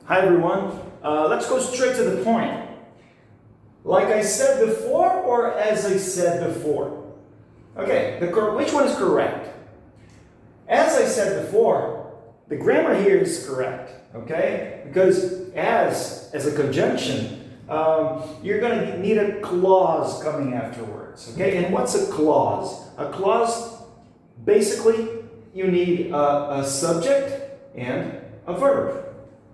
Hi everyone. Let's go straight to the point. Like I said before or as I said before? Okay, which one is correct? As I said before, the grammar here is correct, okay? Because as a conjunction, you're going to need a clause coming afterwards, okay? And what's a clause? A clause, basically, you need a subject and a verb.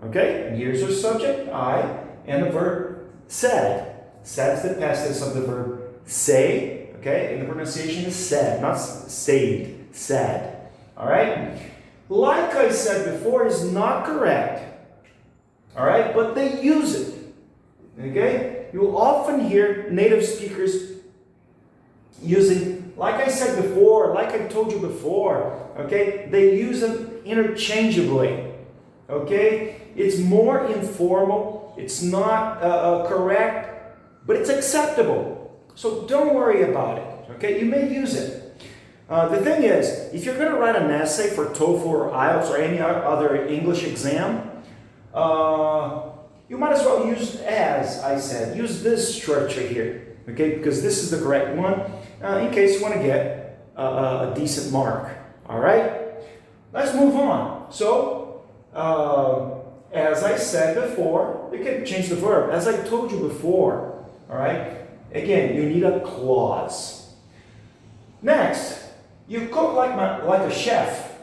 Okay, and here's our subject, I, and the verb said. Said is the past tense of the verb say, okay, and the pronunciation is said, not saved, said. All right? Like I said before is not correct. All right, but they use it. Okay? You will often hear native speakers using, like I said before, like I told you before, okay, they use them interchangeably. Okay? It's more informal, it's not correct, but it's acceptable. So don't worry about it. Okay? You may use it. The thing is, if you're going to write an essay for TOEFL or IELTS or any other English exam, you might as well use as I said. Use this structure here. Okay? Because this is the correct one in case you want to get a decent mark. Alright? Let's move on. So, as I said before, you can change the verb. As I told you before, all right? Again, you need a clause. Next, you cook like a chef.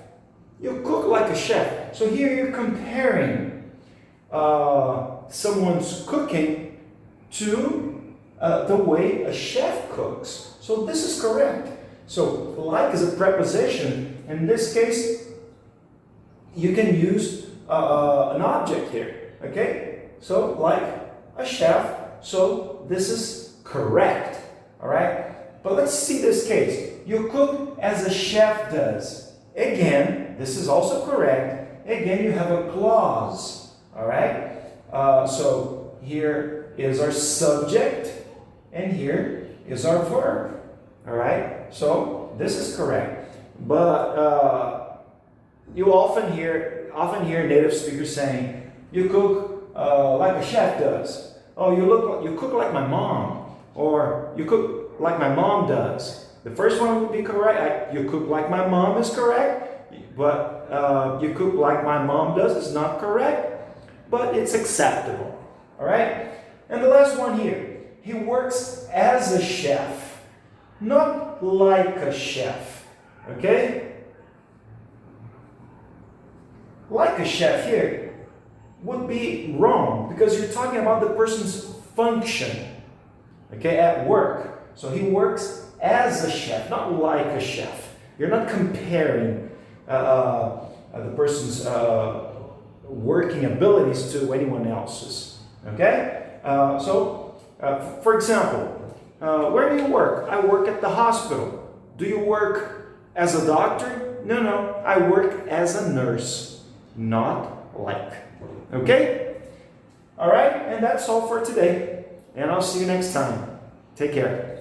You cook like a chef. So here you're comparing someone's cooking to the way a chef cooks. So this is correct. So like is a preposition. In this case, you can use an object here, okay? So, like a chef, so this is correct, all right? But let's see this case. You cook as a chef does. Again, this is also correct. Again, you have a clause, all right? So, here is our subject, and here is our verb, all right? So, this is correct. But you often hear native speakers saying, "You cook like a chef does." Oh, you cook like my mom, or you cook like my mom does. The first one would be correct. You cook like my mom is correct, but you cook like my mom does is not correct, but it's acceptable. All right. And the last one here, he works as a chef, not like a chef. Okay. Like a chef here would be wrong because you're talking about the person's function, okay, at work. So he works as a chef, not like a chef. You're not comparing the person's working abilities to anyone else's, okay? For example, where do you work? I work at the hospital. Do you work as a doctor? No, I work as a nurse. Not like. Okay? All right? And that's all for today. And I'll see you next time. Take care.